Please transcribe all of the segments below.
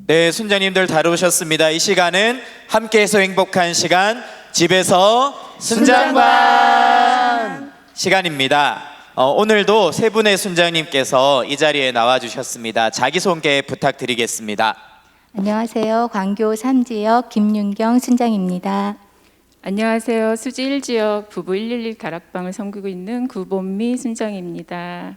네, 순장님들 잘 오셨습니다. 이 시간은 함께해서 행복한 시간, 집에서 순장반 시간입니다. 오늘도 세 분의 순장님께서 이 자리에 나와주셨습니다. 자기소개 부탁드리겠습니다. 안녕하세요. 광교 3지역 김윤경 순장입니다. 안녕하세요. 수지 1지역 부부 111 다락방을 섬기고 있는 구본미 순장입니다.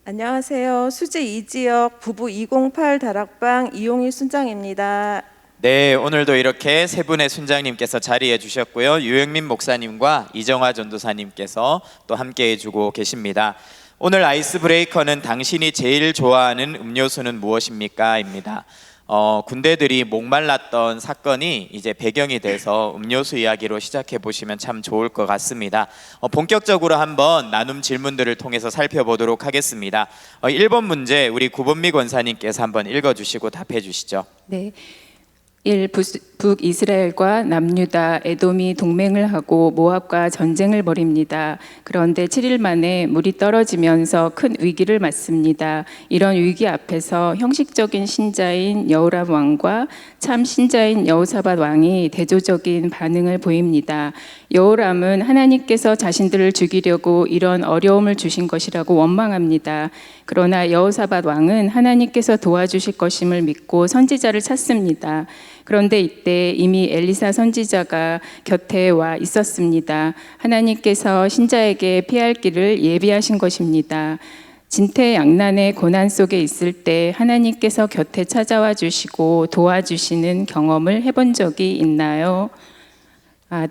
안녕하세요. 수지 2지역 부부 208 다락방 이용희 순장입니다. 네, 오늘도 이렇게 세 분의 순장님께서 자리해 주셨고요. 유영민 목사님과 이정화 전도사님께서 또 함께 해주고 계십니다. 오늘 아이스 브레이커는 당신이 제일 좋아하는 음료수는 무엇입니까? 입니다. 군대들이 목말랐던 사건이 이제 배경이 돼서 음료수 이야기로 시작해 보시면 참 좋을 것 같습니다. 본격적으로 한번 나눔 질문들을 통해서 살펴보도록 하겠습니다. 1번 문제 우리 구본미 권사님께서 한번 읽어주시고 답해 주시죠. 네. 1. 북이스라엘과 남유다, 에돔이 동맹을 하고 모압과 전쟁을 벌입니다. 그런데 7일 만에 물이 떨어지면서 큰 위기를 맞습니다. 이런 위기 앞에서 형식적인 신자인 여호람 왕과 참 신자인 여호사밧 왕이 대조적인 반응을 보입니다. 여호람은 하나님께서 자신들을 죽이려고 이런 어려움을 주신 것이라고 원망합니다. 그러나 여호사밧 왕은 하나님께서 도와주실 것임을 믿고 선지자를 찾습니다. 그런데 이때 이미 엘리사 선지자가 곁에 와 있었습니다. 하나님께서 신자에게 피할 길을 예비하신 것입니다. 진퇴양난의 고난 속에 있을 때 하나님께서 곁에 찾아와 주시고 도와주시는 경험을 해본 적이 있나요?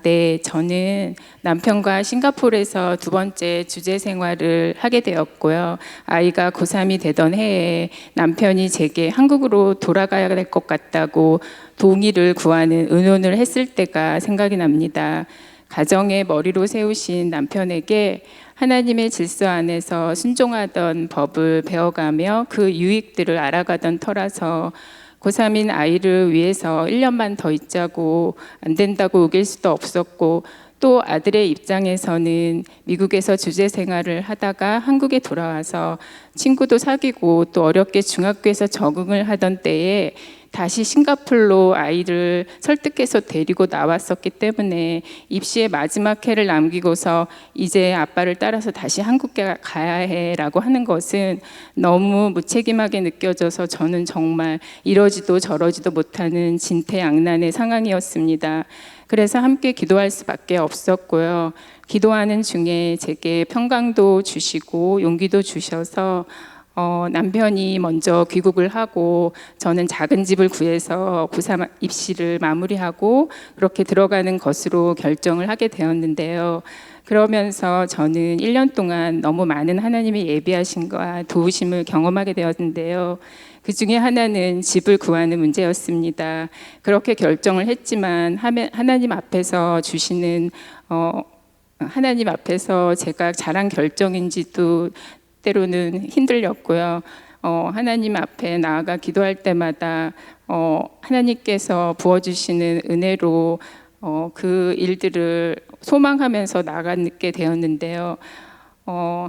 네, 저는 남편과 싱가포르에서 두 번째 주재 생활을 하게 되었고요. 아이가 고3이 되던 해에 남편이 제게 한국으로 돌아가야 될 것 같다고 동의를 구하는 의논을 했을 때가 생각이 납니다. 가정의 머리로 세우신 남편에게 하나님의 질서 안에서 순종하던 법을 배워가며 그 유익들을 알아가던 터라서 고3인 아이를 위해서 1년만 더 있자고 안 된다고 우길 수도 없었고, 또 아들의 입장에서는 미국에서 주재 생활을 하다가 한국에 돌아와서 친구도 사귀고 또 어렵게 중학교에서 적응을 하던 때에 다시 싱가포르로 아이를 설득해서 데리고 나왔었기 때문에 입시의 마지막 해를 남기고서 이제 아빠를 따라서 다시 한국에 가야 해라고 하는 것은 너무 무책임하게 느껴져서 저는 정말 이러지도 저러지도 못하는 진퇴양난의 상황이었습니다. 그래서 함께 기도할 수밖에 없었고요. 기도하는 중에 제게 평강도 주시고 용기도 주셔서 남편이 먼저 귀국을 하고 저는 작은 집을 구해서 고3 입시를 마무리하고 그렇게 들어가는 것으로 결정을 하게 되었는데요. 그러면서 저는 1년 동안 너무 많은 하나님의 예비하심과 도우심을 경험하게 되었는데요. 그 중에 하나는 집을 구하는 문제였습니다. 그렇게 결정을 했지만 하나님 앞에서 주시는 하나님 앞에서 제가 잘한 결정인지도 때로는 힘들렸고요. 하나님 앞에 나아가 기도할 때마다 하나님께서 부어주시는 은혜로 그 일들을 소망하면서 나가게 되었는데요.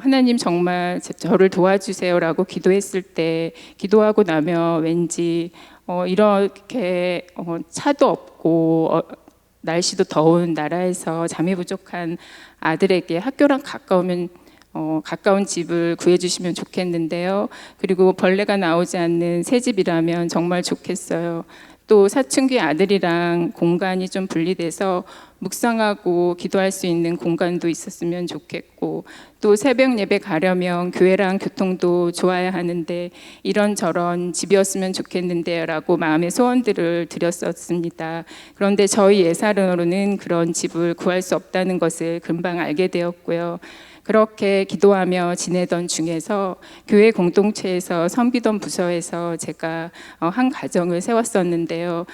하나님 정말 저를 도와주세요라고 기도했을 때 기도하고 나면 왠지 이렇게 차도 없고 날씨도 더운 나라에서 잠이 부족한 아들에게 학교랑 가까운 집을 구해주시면 좋겠는데요. 그리고 벌레가 나오지 않는 새 집이라면 정말 좋겠어요. 또 사춘기 아들이랑 공간이 좀 분리돼서 묵상하고 기도할 수 있는 공간도 있었으면 좋겠고, 또 새벽 예배 가려면 교회랑 교통도 좋아야 하는데 이런저런 집이었으면 좋겠는데요 라고 마음의 소원들을 드렸었습니다. 그런데 저희 예산으로는 그런 집을 구할 수 없다는 것을 금방 알게 되었고요. 그렇게 기도하며 지내던 중에서 교회 공동체에서 섬기던 부서에서 제가 한 가정을 세웠었는데요.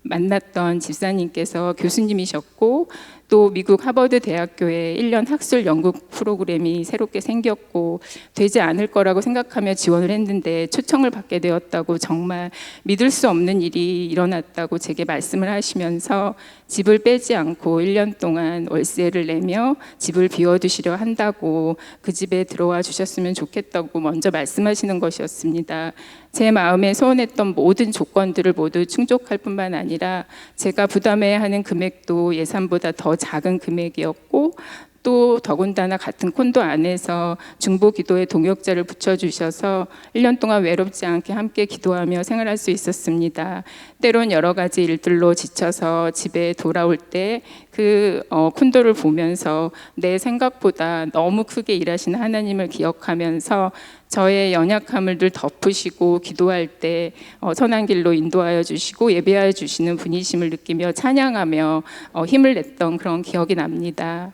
만났던 집사님께서 교수님이셨고 또 미국 하버드 대학교에 1년 학술 연구 프로그램이 새롭게 생겼고 되지 않을 거라고 생각하며 지원을 했는데 초청을 받게 되었다고 정말 믿을 수 없는 일이 일어났다고 제게 말씀을 하시면서 집을 빼지 않고 1년 동안 월세를 내며 집을 비워두시려 한다고 그 집에 들어와 주셨으면 좋겠다고 먼저 말씀하시는 것이었습니다. 제 마음에 소원했던 모든 조건들을 모두 충족할 뿐만 아니라 제가 부담해야 하는 금액도 예산보다 더 작은 금액이었고 또 더군다나 같은 콘도 안에서 중보 기도의 동역자를 붙여주셔서 1년 동안 외롭지 않게 함께 기도하며 생활할 수 있었습니다. 때론 여러 가지 일들로 지쳐서 집에 돌아올 때 그 콘도를 보면서 내 생각보다 너무 크게 일하시는 하나님을 기억하면서 저의 연약함을 늘 덮으시고 기도할 때 선한 길로 인도하여 주시고 예배하여 주시는 분이심을 느끼며 찬양하며 힘을 냈던 그런 기억이 납니다.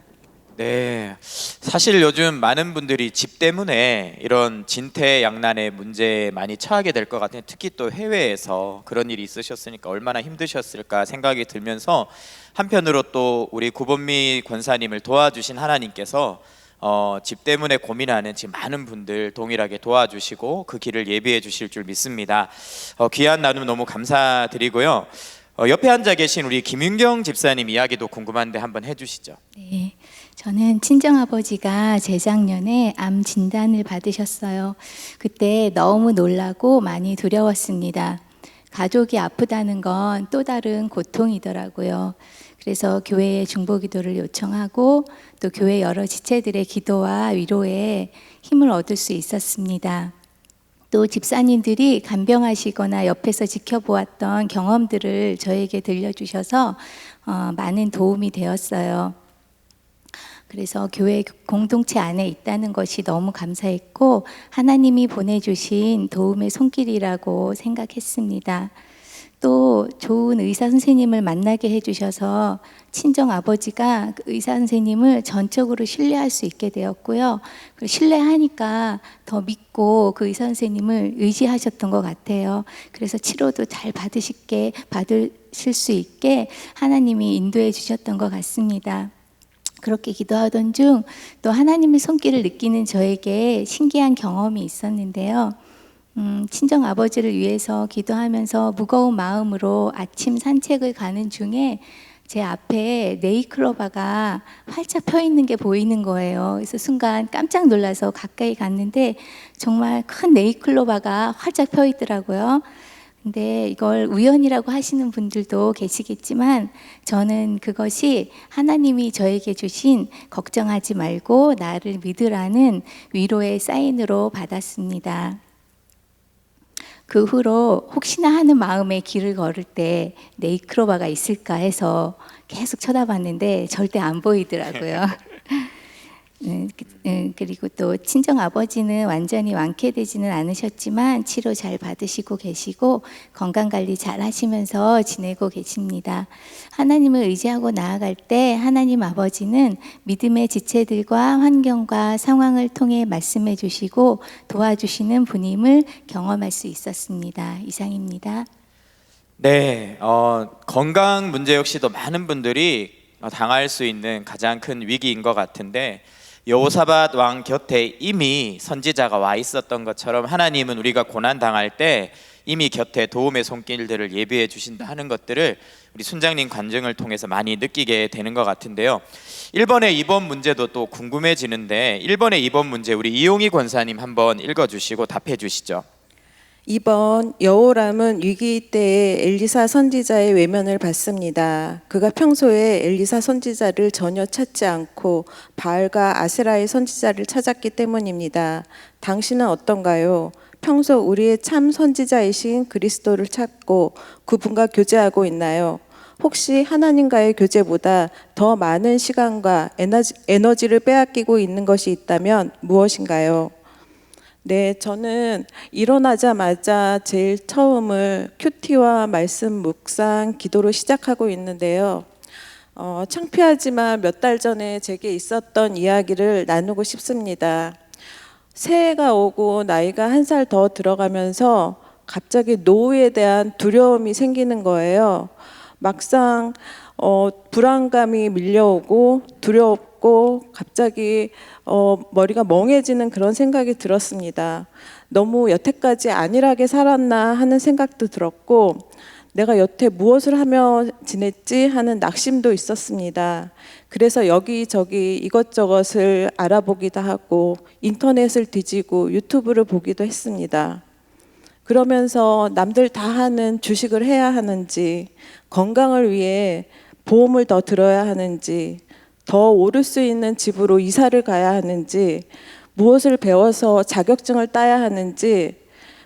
네, 사실 요즘 많은 분들이 집 때문에 이런 진퇴양난의 문제에 많이 처하게 될 것 같아요. 특히 또 해외에서 그런 일이 있으셨으니까 얼마나 힘드셨을까 생각이 들면서 한편으로 또 우리 구본미 권사님을 도와주신 하나님께서 집 때문에 고민하는 지금 많은 분들 동일하게 도와주시고 그 길을 예비해 주실 줄 믿습니다. 귀한 나눔 너무 감사드리고요. 옆에 앉아 계신 우리 김윤경 집사님 이야기도 궁금한데 한번 해주시죠. 네, 저는 친정아버지가 재작년에 암 진단을 받으셨어요. 그때 너무 놀라고 많이 두려웠습니다. 가족이 아프다는 건 또 다른 고통이더라고요. 그래서 교회에 중보기도를 요청하고 또 교회 여러 지체들의 기도와 위로에 힘을 얻을 수 있었습니다. 또 집사님들이 간병하시거나 옆에서 지켜보았던 경험들을 저에게 들려주셔서 많은 도움이 되었어요. 그래서 교회 공동체 안에 있다는 것이 너무 감사했고 하나님이 보내주신 도움의 손길이라고 생각했습니다. 또 좋은 의사 선생님을 만나게 해주셔서 친정 아버지가 그 의사 선생님을 전적으로 신뢰할 수 있게 되었고요. 신뢰하니까 더 믿고 그 의사 선생님을 의지하셨던 것 같아요. 그래서 치료도 잘 받으실 수 있게 하나님이 인도해 주셨던 것 같습니다. 그렇게 기도하던 중 또 하나님의 손길을 느끼는 저에게 신기한 경험이 있었는데요. 친정 아버지를 위해서 기도하면서 무거운 마음으로 아침 산책을 가는 중에 제 앞에 네이클로바가 활짝 펴 있는 게 보이는 거예요. 그래서 순간 깜짝 놀라서 가까이 갔는데 정말 큰 네이클로바가 활짝 펴 있더라고요. 근데 이걸 우연이라고 하시는 분들도 계시겠지만 저는 그것이 하나님이 저에게 주신 걱정하지 말고 나를 믿으라는 위로의 사인으로 받았습니다. 그 후로 혹시나 하는 마음에 길을 걸을 때 네이클로바가 있을까 해서 계속 쳐다봤는데 절대 안 보이더라고요. 그리고 또 친정 아버지는 완전히 완쾌되지는 않으셨지만 치료 잘 받으시고 계시고 건강관리 잘 하시면서 지내고 계십니다. 하나님을 의지하고 나아갈 때 하나님 아버지는 믿음의 지체들과 환경과 상황을 통해 말씀해 주시고 도와주시는 분임을 경험할 수 있었습니다. 이상입니다. 네, 건강 문제 역시도 많은 분들이 당할 수 있는 가장 큰 위기인 것 같은데 여호사밧 왕 곁에 이미 선지자가 와 있었던 것처럼 하나님은 우리가 고난 당할 때 이미 곁에 도움의 손길들을 예비해 주신다 하는 것들을 우리 순장님 간증을 통해서 많이 느끼게 되는 것 같은데요. 1번의 2번 문제도 또 궁금해지는데 1번의 2번 문제 우리 이용희 권사님 한번 읽어주시고 답해 주시죠. 2번 여호람은 위기 때에 엘리사 선지자의 외면을 받습니다. 그가 평소에 엘리사 선지자를 전혀 찾지 않고 바알과 아세라의 선지자를 찾았기 때문입니다. 당신은 어떤가요? 평소 우리의 참 선지자이신 그리스도를 찾고 그분과 교제하고 있나요? 혹시 하나님과의 교제보다 더 많은 시간과 에너지를 빼앗기고 있는 것이 있다면 무엇인가요? 네, 저는 일어나자마자 제일 처음을 큐티와 말씀 묵상 기도로 시작하고 있는데요. 창피하지만 몇 달 전에 제게 있었던 이야기를 나누고 싶습니다. 새해가 오고 나이가 1살 더 들어가면서 갑자기 노후에 대한 두려움이 생기는 거예요. 막상 불안감이 밀려오고 두렵고 갑자기 머리가 멍해지는 그런 생각이 들었습니다. 너무 여태까지 안일하게 살았나 하는 생각도 들었고 내가 여태 무엇을 하며 지냈지 하는 낙심도 있었습니다. 그래서 여기저기 이것저것을 알아보기도 하고 인터넷을 뒤지고 유튜브를 보기도 했습니다. 그러면서 남들 다 하는 주식을 해야 하는지, 건강을 위해 보험을 더 들어야 하는지, 더 오를 수 있는 집으로 이사를 가야 하는지, 무엇을 배워서 자격증을 따야 하는지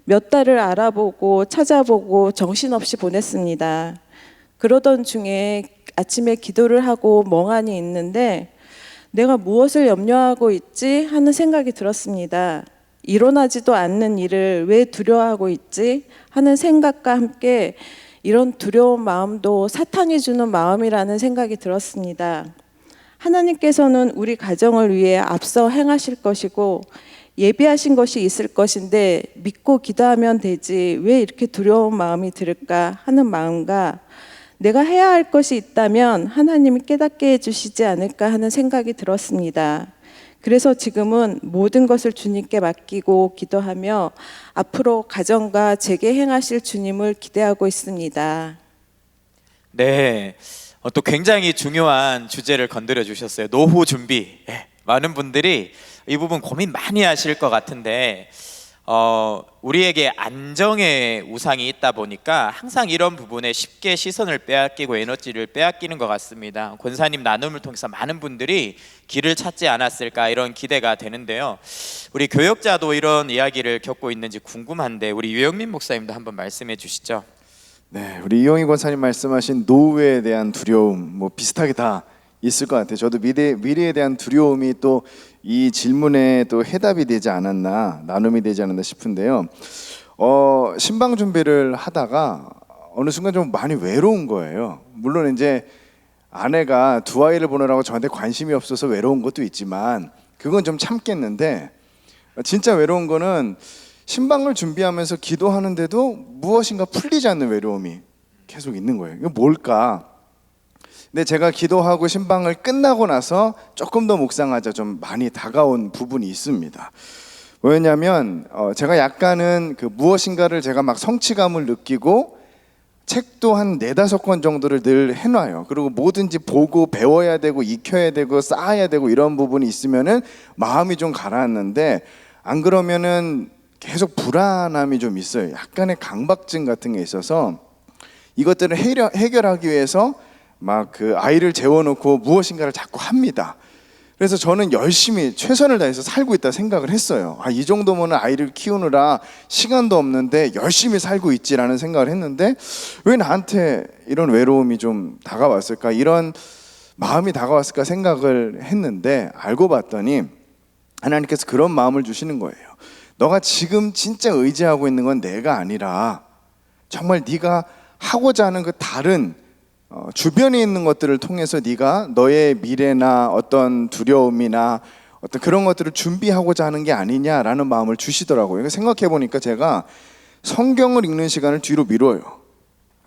몇 달을 알아보고 찾아보고 정신없이 보냈습니다. 그러던 중에 아침에 기도를 하고 멍하니 있는데 내가 무엇을 염려하고 있지 하는 생각이 들었습니다. 일어나지도 않는 일을 왜 두려워하고 있지 하는 생각과 함께 이런 두려운 마음도 사탄이 주는 마음이라는 생각이 들었습니다. 하나님께서는 우리 가정을 위해 앞서 행하실 것이고 예비하신 것이 있을 것인데 믿고 기도하면 되지 왜 이렇게 두려운 마음이 들을까 하는 마음과 내가 해야 할 것이 있다면 하나님이 깨닫게 해주시지 않을까 하는 생각이 들었습니다. 그래서 지금은 모든 것을 주님께 맡기고 기도하며 앞으로 가정과 제게 행하실 주님을 기대하고 있습니다. 네, 또 굉장히 중요한 주제를 건드려 주셨어요. 노후 준비. 많은 분들이 이 부분 고민 많이 하실 것 같은데 우리에게 안정의 우상이 있다 보니까 항상 이런 부분에 쉽게 시선을 빼앗기고 에너지를 빼앗기는 것 같습니다. 권사님 나눔을 통해서 많은 분들이 길을 찾지 않았을까 이런 기대가 되는데요. 우리 교역자도 이런 이야기를 겪고 있는지 궁금한데 우리 유영민 목사님도 한번 말씀해 주시죠. 네, 우리 이용희 권사님 말씀하신 노후에 대한 두려움 뭐 비슷하게 다 있을 것 같아요. 저도 미래에 대한 두려움이 또 이 질문에 또 해답이 되지 않았나, 나눔이 되지 않았나 싶은데요. 신방 준비를 하다가 어느 순간 좀 많이 외로운 거예요. 물론 이제 아내가 두 아이를 보느라고 저한테 관심이 없어서 외로운 것도 있지만 그건 좀 참겠는데 진짜 외로운 거는 신방을 준비하면서 기도하는데도 무엇인가 풀리지 않는 외로움이 계속 있는 거예요. 이거 뭘까? 근데 제가 기도하고 신방을 끝나고 나서 조금 더 묵상하자 좀 많이 다가온 부분이 있습니다. 뭐였냐면 제가 약간은 그 무엇인가를 제가 막 성취감을 느끼고 책도 한 4-5권 정도를 늘 해놔요. 그리고 뭐든지 보고 배워야 되고 익혀야 되고 쌓아야 되고 이런 부분이 있으면은 마음이 좀 가라앉는데 안 그러면은 계속 불안함이 좀 있어요. 약간의 강박증 같은 게 있어서 이것들을 해결하기 위해서 막 그 아이를 재워놓고 무엇인가를 자꾸 합니다. 그래서 저는 열심히 최선을 다해서 살고 있다 생각을 했어요. 이 정도면 아이를 키우느라 시간도 없는데 열심히 살고 있지라는 생각을 했는데 왜 나한테 이런 외로움이 좀 다가왔을까, 이런 마음이 다가왔을까 생각을 했는데 알고 봤더니 하나님께서 그런 마음을 주시는 거예요. 너가 지금 진짜 의지하고 있는 건 내가 아니라 정말 네가 하고자 하는 그 다른 주변에 있는 것들을 통해서 네가 너의 미래나 어떤 두려움이나 어떤 그런 것들을 준비하고자 하는 게 아니냐라는 마음을 주시더라고요. 생각해 보니까 제가 성경을 읽는 시간을 뒤로 미뤄요.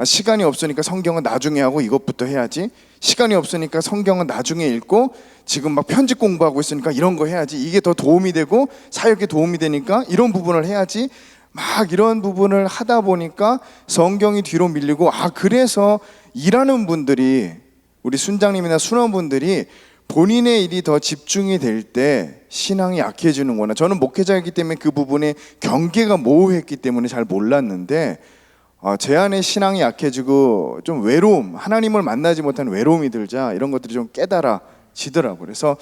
시간이 없으니까 성경은 나중에 하고 이것부터 해야지, 시간이 없으니까 성경은 나중에 읽고 지금 막 편집 공부하고 있으니까 이런 거 해야지, 이게 더 도움이 되고 사역에 도움이 되니까 이런 부분을 해야지, 막 이런 부분을 하다 보니까 성경이 뒤로 밀리고 그래서 일하는 분들이, 우리 순장님이나 순원분들이 본인의 일이 더 집중이 될 때 신앙이 약해지는구나. 저는 목회자이기 때문에 그 부분에 경계가 모호했기 때문에 잘 몰랐는데 제 안에 신앙이 약해지고 좀 외로움, 하나님을 만나지 못한 외로움이 들자 이런 것들이 좀 깨달아지더라고요. 그래서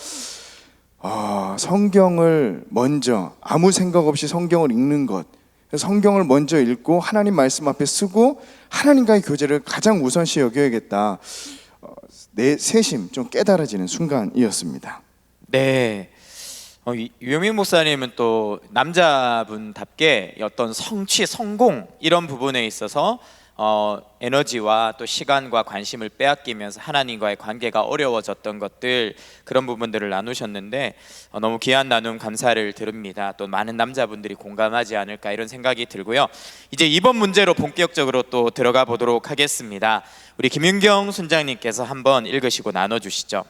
성경을 먼저 아무 생각 없이 성경을 읽는 것, 성경을 먼저 읽고 하나님 말씀 앞에 쓰고 하나님과의 교제를 가장 우선시 여겨야겠다, 내 세심 좀 깨달아지는 순간이었습니다. 네, 유영민 목사님은 또 남자분답게 어떤 성취, 성공 이런 부분에 있어서 에너지와 또 시간과 관심을 빼앗기면서 하나님과의 관계가 어려워졌던 것들, 그런 부분들을 나누셨는데 너무 귀한 나눔 감사를 드립니다. 또 많은 남자분들이 공감하지 않을까 이런 생각이 들고요. 이제 이번 문제로 본격적으로 또 들어가 보도록 하겠습니다. 우리 김윤경 순장님께서 한번 읽으시고 나눠주시죠.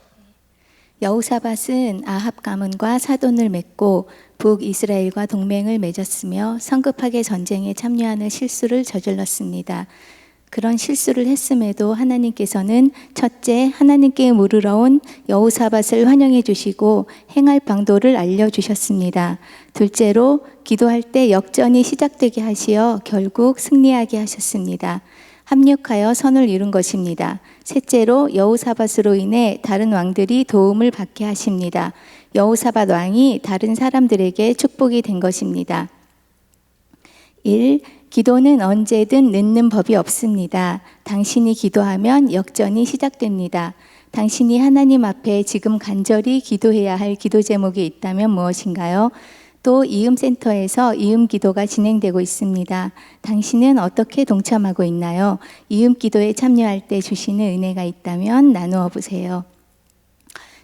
여호사밧은 아합 가문과 사돈을 맺고 북이스라엘과 동맹을 맺었으며 성급하게 전쟁에 참여하는 실수를 저질렀습니다. 그런 실수를 했음에도 하나님께서는 첫째, 하나님께 물으러 온 여호사밧을 환영해 주시고 행할 방도를 알려주셨습니다. 둘째로, 기도할 때 역전이 시작되게 하시어 결국 승리하게 하셨습니다. 합력하여 선을 이룬 것입니다. 셋째로, 여호사밧으로 인해 다른 왕들이 도움을 받게 하십니다. 여호사밧 왕이 다른 사람들에게 축복이 된 것입니다. 1. 기도는 언제든 늦는 법이 없습니다. 당신이 기도하면 역전이 시작됩니다. 당신이 하나님 앞에 지금 간절히 기도해야 할 기도 제목이 있다면 무엇인가요? 또 이음센터에서 이음 기도가 진행되고 있습니다. 당신은 어떻게 동참하고 있나요? 이음 기도에 참여할 때 주시는 은혜가 있다면 나누어 보세요.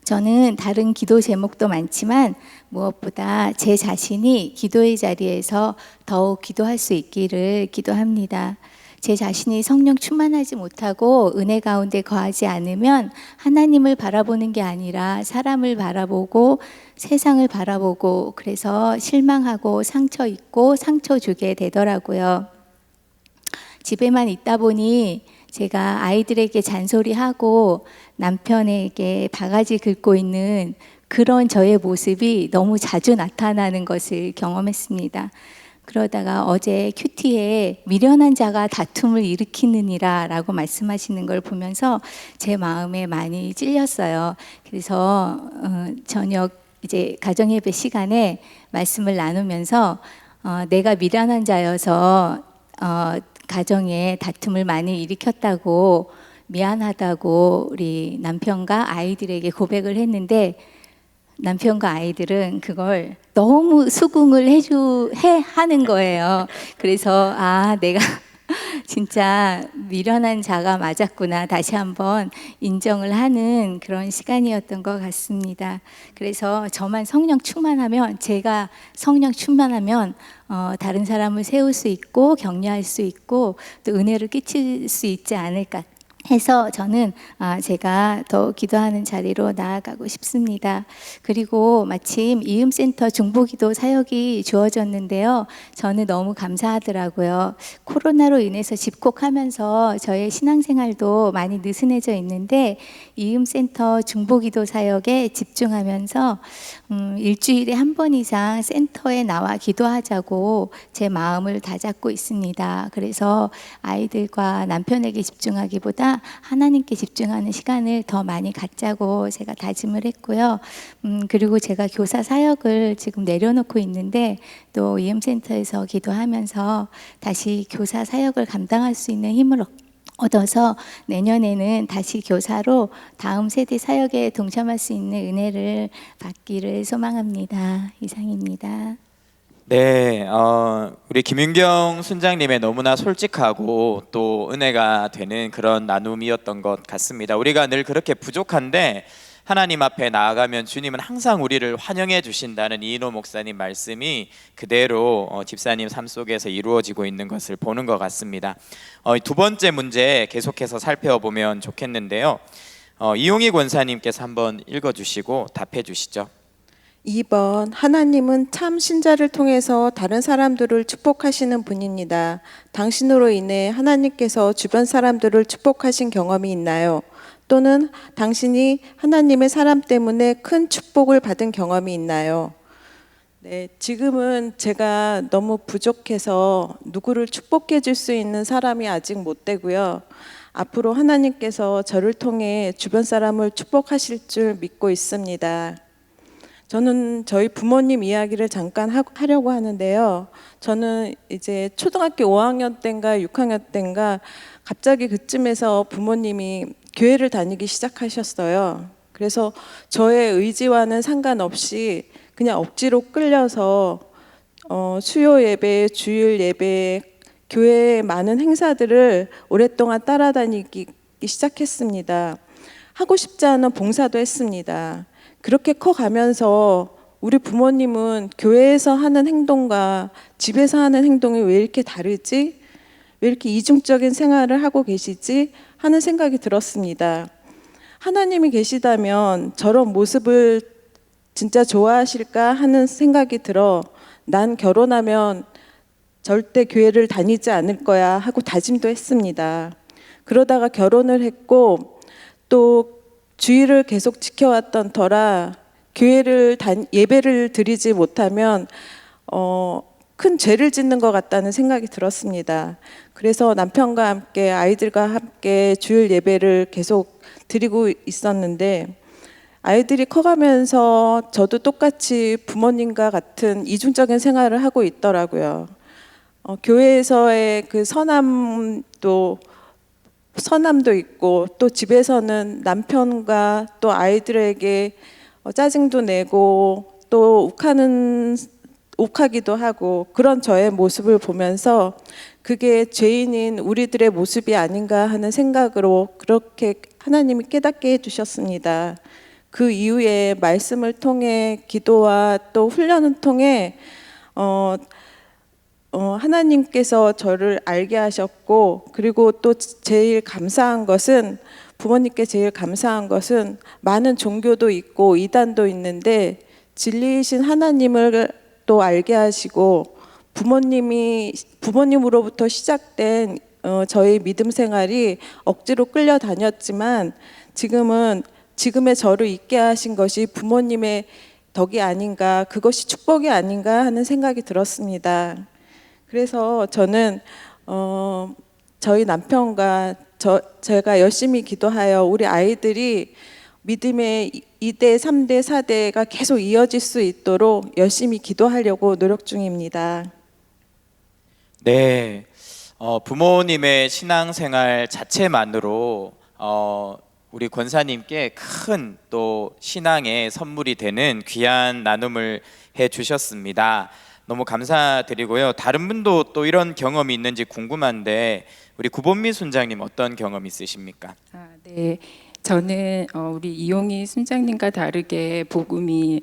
저는 다른 기도 제목도 많지만 무엇보다 제 자신이 기도의 자리에서 더욱 기도할 수 있기를 기도합니다. 제 자신이 성령 충만하지 못하고 은혜 가운데 거하지 않으면 하나님을 바라보는 게 아니라 사람을 바라보고 세상을 바라보고 그래서 실망하고 상처 입고 상처 주게 되더라고요. 집에만 있다 보니 제가 아이들에게 잔소리하고 남편에게 바가지 긁고 있는 그런 저의 모습이 너무 자주 나타나는 것을 경험했습니다. 그러다가 어제 큐티에 미련한 자가 다툼을 일으키느니라 라고 말씀하시는 걸 보면서 제 마음에 많이 찔렸어요. 그래서 저녁 이제 가정예배 시간에 말씀을 나누면서 내가 미련한 자여서 가정에 다툼을 많이 일으켰다고 미안하다고 우리 남편과 아이들에게 고백을 했는데 남편과 아이들은 그걸 너무 수긍을 하는 거예요. 그래서 내가 진짜 미련한 자가 맞았구나 다시 한번 인정을 하는 그런 시간이었던 것 같습니다. 그래서 저만 성령 충만하면 제가 성령 충만하면 다른 사람을 세울 수 있고 격려할 수 있고 또 은혜를 끼칠 수 있지 않을까 해서 저는 제가 더 기도하는 자리로 나아가고 싶습니다. 그리고 마침 이음센터 중보기도 사역이 주어졌는데요. 저는 너무 감사하더라고요. 코로나로 인해서 집콕하면서 저의 신앙생활도 많이 느슨해져 있는데 이음센터 중보기도 사역에 집중하면서 일주일에 한 번 이상 센터에 나와 기도하자고 제 마음을 다잡고 있습니다. 그래서 아이들과 남편에게 집중하기보다 하나님께 집중하는 시간을 더 많이 갖자고 제가 다짐을 했고요. 그리고 제가 교사 사역을 지금 내려놓고 있는데 또 이음센터에서 기도하면서 다시 교사 사역을 감당할 수 있는 힘을 얻어서 내년에는 다시 교사로 다음 세대 사역에 동참할 수 있는 은혜를 받기를 소망합니다. 이상입니다. 네, 우리 김윤경 순장님의 너무나 솔직하고 또 은혜가 되는 그런 나눔이었던 것 같습니다. 우리가 늘 그렇게 부족한데 하나님 앞에 나아가면 주님은 항상 우리를 환영해 주신다는 이인호 목사님 말씀이 그대로 집사님 삶 속에서 이루어지고 있는 것을 보는 것 같습니다. 두 번째 문제 계속해서 살펴보면 좋겠는데요. 이용희 권사님께서 한번 읽어주시고 답해 주시죠. 2번, 하나님은 참 신자를 통해서 다른 사람들을 축복하시는 분입니다. 당신으로 인해 하나님께서 주변 사람들을 축복하신 경험이 있나요? 또는 당신이 하나님의 사람 때문에 큰 축복을 받은 경험이 있나요? 네, 지금은 제가 너무 부족해서 누구를 축복해 줄 수 있는 사람이 아직 못 되고요. 앞으로 하나님께서 저를 통해 주변 사람을 축복하실 줄 믿고 있습니다. 저는 저희 부모님 이야기를 잠깐 하려고 하는데요. 저는 이제 초등학교 5학년 때인가 6학년 때인가 갑자기 그쯤에서 부모님이 교회를 다니기 시작하셨어요. 그래서 저의 의지와는 상관없이 그냥 억지로 끌려서 수요 예배, 주일 예배, 교회의 많은 행사들을 오랫동안 따라다니기 시작했습니다. 하고 싶지 않은 봉사도 했습니다. 그렇게 커가면서 우리 부모님은 교회에서 하는 행동과 집에서 하는 행동이 왜 이렇게 다르지? 왜 이렇게 이중적인 생활을 하고 계시지? 하는 생각이 들었습니다. 하나님이 계시다면 저런 모습을 진짜 좋아하실까 하는 생각이 들어 난 결혼하면 절대 교회를 다니지 않을 거야 하고 다짐도 했습니다. 그러다가 결혼을 했고 또 주의를 계속 지켜왔던 터라 예배를 드리지 못하면 큰 죄를 짓는 것 같다는 생각이 들었습니다. 그래서 남편과 함께 아이들과 함께 주일 예배를 계속 드리고 있었는데 아이들이 커가면서 저도 똑같이 부모님과 같은 이중적인 생활을 하고 있더라고요. 교회에서의 그 선함도 있고 또 집에서는 남편과 또 아이들에게 짜증도 내고 또 욱하기도 하고 그런 저의 모습을 보면서 그게 죄인인 우리들의 모습이 아닌가 하는 생각으로 그렇게 하나님이 깨닫게 해주셨습니다. 그 이후에 말씀을 통해 기도와 또 훈련을 통해 하나님께서 저를 알게 하셨고 그리고 또 부모님께 제일 감사한 것은 많은 종교도 있고 이단도 있는데 진리이신 하나님을 또 알게 하시고 부모님으로부터 시작된 저의 믿음 생활이 억지로 끌려다녔지만 지금의 저를 있게 하신 것이 부모님의 덕이 아닌가, 그것이 축복이 아닌가 하는 생각이 들었습니다. 그래서 저는 저희 남편과 제가 열심히 기도하여 우리 아이들이 믿음의 2대, 3대, 4대가 계속 이어질 수 있도록 열심히 기도하려고 노력 중입니다. 네, 부모님의 신앙생활 자체만으로 우리 권사님께 큰 또 신앙의 선물이 되는 귀한 나눔을 해주셨습니다. 너무 감사드리고요. 다른 분도 또 이런 경험이 있는지 궁금한데 우리 구본미 순장님 어떤 경험 있으십니까? 네, 저는 우리 이용희 순장님과 다르게 복음이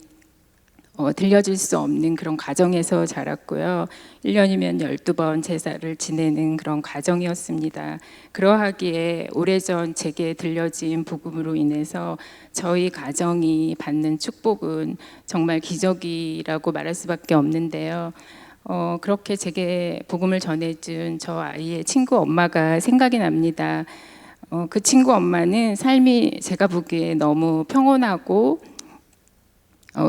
들려질 수 없는 그런 가정에서 자랐고요. 1년이면 12번 제사를 지내는 그런 가정이었습니다. 그러하기에 오래전 제게 들려진 복음으로 인해서 저희 가정이 받는 축복은 정말 기적이라고 말할 수밖에 없는데요. 그렇게 제게 복음을 전해준 저 아이의 친구 엄마가 생각이 납니다. 그 친구 엄마는 삶이 제가 보기에 너무 평온하고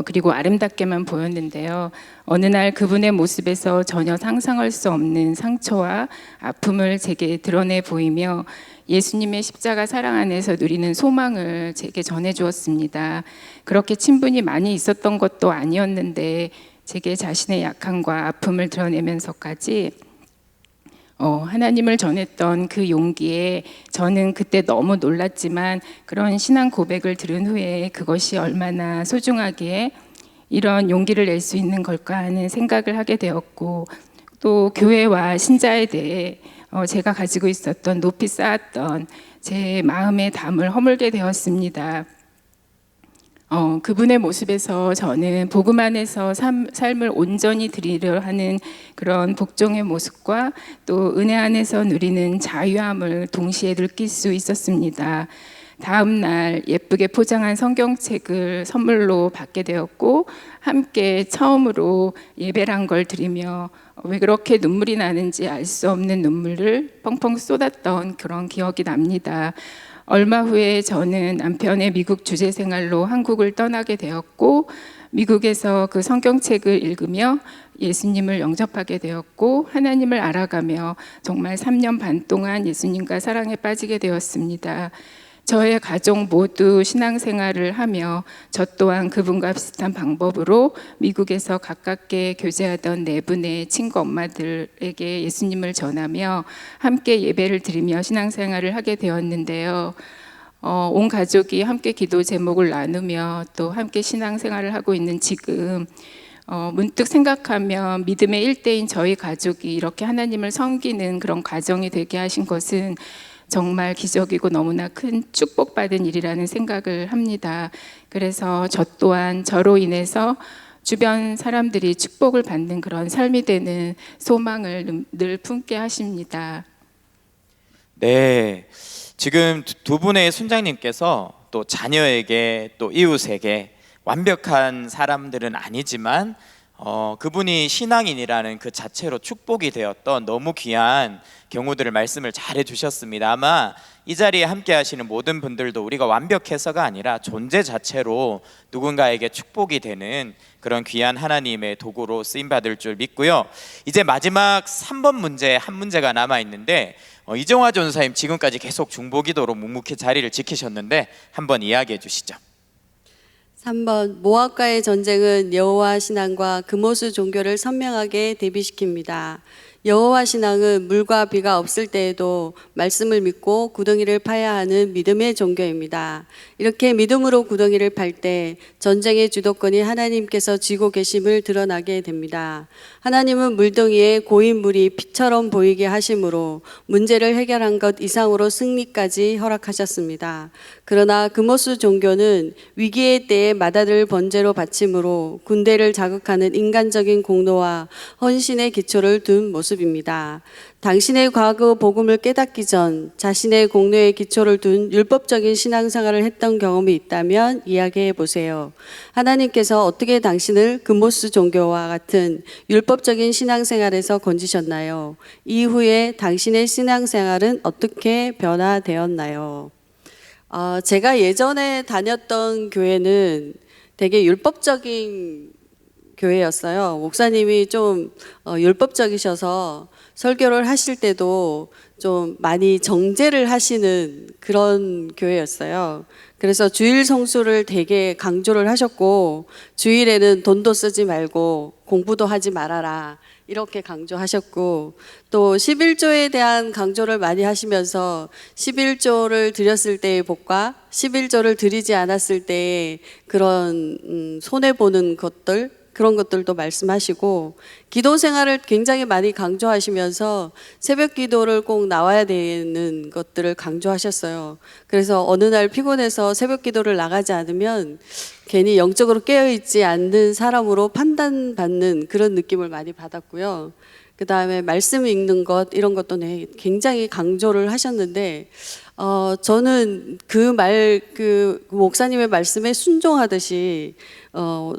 그리고 아름답게만 보였는데요. 어느 날 그분의 모습에서 전혀 상상할 수 없는 상처와 아픔을 제게 드러내 보이며 예수님의 십자가 사랑 안에서 누리는 소망을 제게 전해 주었습니다. 그렇게 친분이 많이 있었던 것도 아니었는데 제게 자신의 약함과 아픔을 드러내면서까지 하나님을 전했던 그 용기에 저는 그때 너무 놀랐지만 그런 신앙 고백을 들은 후에 그것이 얼마나 소중하기에 이런 용기를 낼 수 있는 걸까 하는 생각을 하게 되었고 또 교회와 신자에 대해 제가 가지고 있었던 높이 쌓았던 제 마음의 담을 허물게 되었습니다. 그분의 모습에서 저는 복음 안에서 삶을 온전히 드리려 하는 그런 복종의 모습과 또 은혜 안에서 누리는 자유함을 동시에 느낄 수 있었습니다. 다음 날 예쁘게 포장한 성경책을 선물로 받게 되었고 함께 처음으로 예배란 걸 드리며 왜 그렇게 눈물이 나는지 알 수 없는 눈물을 펑펑 쏟았던 그런 기억이 납니다. 얼마 후에 저는 남편의 미국 주재 생활로 한국을 떠나게 되었고 미국에서 그 성경책을 읽으며 예수님을 영접하게 되었고 하나님을 알아가며 정말 3년 반 동안 예수님과 사랑에 빠지게 되었습니다. 저의 가족 모두 신앙생활을 하며 저 또한 그분과 비슷한 방법으로 미국에서 가깝게 교제하던 4분의 친구 엄마들에게 예수님을 전하며 함께 예배를 드리며 신앙생활을 하게 되었는데요. 온 가족이 함께 기도 제목을 나누며 또 함께 신앙생활을 하고 있는 지금 문득 생각하면 믿음의 일대인 저희 가족이 이렇게 하나님을 섬기는 그런 가정이 되게 하신 것은 정말 기적이고 너무나 큰 축복받은 일이라는 생각을 합니다. 그래서 저 또한 저로 인해서 주변 사람들이 축복을 받는 그런 삶이 되는 소망을 늘 품게 하십니다. 네, 지금 두 분의 순장님께서 또 자녀에게 또 이웃에게 완벽한 사람들은 아니지만 그분이 신앙인이라는 그 자체로 축복이 되었던 너무 귀한 경우들을 말씀을 잘 해주셨습니다. 아마 이 자리에 함께 하시는 모든 분들도 우리가 완벽해서가 아니라 존재 자체로 누군가에게 축복이 되는 그런 귀한 하나님의 도구로 쓰임받을 줄 믿고요. 이제 마지막 3번 문제 한 문제가 남아있는데 이정화 전사님 지금까지 계속 중보기도로 묵묵히 자리를 지키셨는데 한번 이야기해 주시죠. 3번 모압과의 전쟁은 여호와 신앙과 금오수 종교를 선명하게 대비시킵니다. 여호와 신앙은 물과 비가 없을 때에도 말씀을 믿고 구덩이를 파야 하는 믿음의 종교입니다. 이렇게 믿음으로 구덩이를 팔 때 전쟁의 주도권이 하나님께서 쥐고 계심을 드러나게 됩니다. 하나님은 물덩이에 고인 물이 피처럼 보이게 하심으로 문제를 해결한 것 이상으로 승리까지 허락하셨습니다. 그러나 금오수 종교는 위기의 때에 맏아들 번제로 바침으로 군대를 자극하는 인간적인 공로와 헌신의 기초를 둔 모습입니다. 당신의 과거 복음을 깨닫기 전 자신의 공로의 기초를 둔 율법적인 신앙생활을 했던 경험이 있다면 이야기해 보세요. 하나님께서 어떻게 당신을 금오수 종교와 같은 율법적인 신앙생활에서 건지셨나요? 이후에 당신의 신앙생활은 어떻게 변화되었나요? 제가 예전에 다녔던 교회는 되게 율법적인 교회였어요. 목사님이 좀 율법적이셔서 설교를 하실 때도 좀 많이 정제를 하시는 그런 교회였어요. 그래서 주일 성수를 되게 강조를 하셨고 주일에는 돈도 쓰지 말고 공부도 하지 말아라 이렇게 강조하셨고 또 11조에 대한 강조를 많이 하시면서 11조를 드렸을 때의 복과 11조를 드리지 않았을 때의 그런 손해보는 것들 그런 것들도 말씀하시고 기도 생활을 굉장히 많이 강조하시면서 새벽 기도를 꼭 나와야 되는 것들을 강조하셨어요. 그래서 어느 날 피곤해서 새벽 기도를 나가지 않으면 괜히 영적으로 깨어있지 않는 사람으로 판단받는 그런 느낌을 많이 받았고요. 그 다음에 말씀 읽는 것 이런 것도 굉장히 강조를 하셨는데 저는 그 목사님의 말씀에 순종하듯이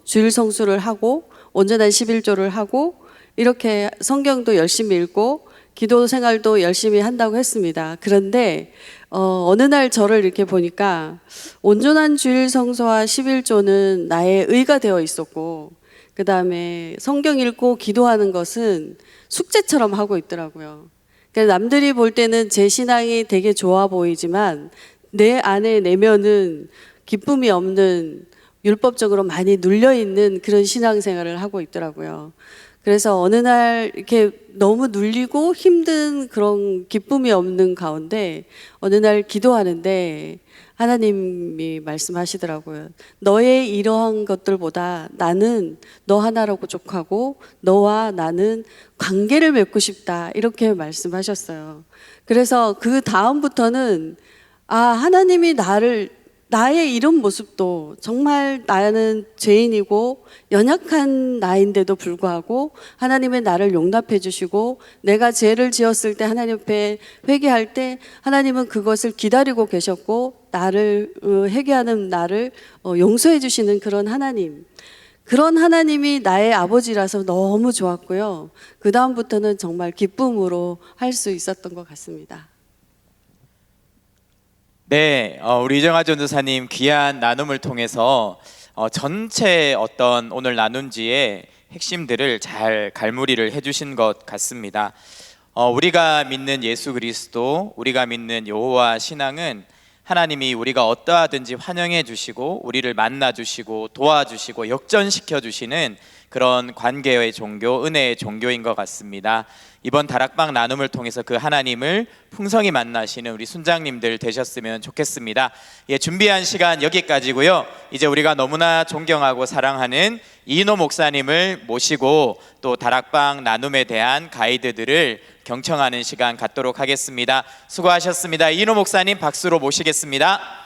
주일 성수를 하고 온전한 11조를 하고 이렇게 성경도 열심히 읽고 기도 생활도 열심히 한다고 했습니다. 그런데 어느 날 저를 이렇게 보니까 온전한 주일 성수와 11조는 나의 의가 되어 있었고 그 다음에 성경 읽고 기도하는 것은 숙제처럼 하고 있더라고요. 그러니까 남들이 볼 때는 제 신앙이 되게 좋아 보이지만 내 안에 내면은 기쁨이 없는 율법적으로 많이 눌려있는 그런 신앙생활을 하고 있더라고요. 그래서 어느 날 이렇게 너무 눌리고 힘든 그런 기쁨이 없는 가운데 어느 날 기도하는데 하나님이 말씀하시더라고요. 너의 이러한 것들보다 나는 너 하나로 부족하고 너와 나는 관계를 맺고 싶다 이렇게 말씀하셨어요. 그래서 그 다음부터는 하나님이 나의 이런 모습도 정말 나는 죄인이고 연약한 나인데도 불구하고 하나님의 나를 용납해 주시고 내가 죄를 지었을 때 하나님 앞에 회개할 때 하나님은 그것을 기다리고 계셨고 나를 회개하는 나를 용서해 주시는 그런 하나님이 나의 아버지라서 너무 좋았고요. 그 다음부터는 정말 기쁨으로 할 수 있었던 것 같습니다. 네, 우리 이정화 전도사님 귀한 나눔을 통해서 전체 어떤 오늘 나눔지의 핵심들을 잘 갈무리를 해주신 것 같습니다. 우리가 믿는 예수 그리스도, 우리가 믿는 여호와 신앙은 하나님이 우리가 어떠하든지 환영해 주시고 우리를 만나 주시고 도와주시고 역전시켜 주시는 그런 관계의 종교, 은혜의 종교인 것 같습니다. 이번 다락방 나눔을 통해서 그 하나님을 풍성히 만나시는 우리 순장님들 되셨으면 좋겠습니다. 예, 준비한 시간 여기까지고요. 이제 우리가 너무나 존경하고 사랑하는 이인호 목사님을 모시고 또 다락방 나눔에 대한 가이드들을 경청하는 시간 갖도록 하겠습니다. 수고하셨습니다. 이인호 목사님 박수로 모시겠습니다.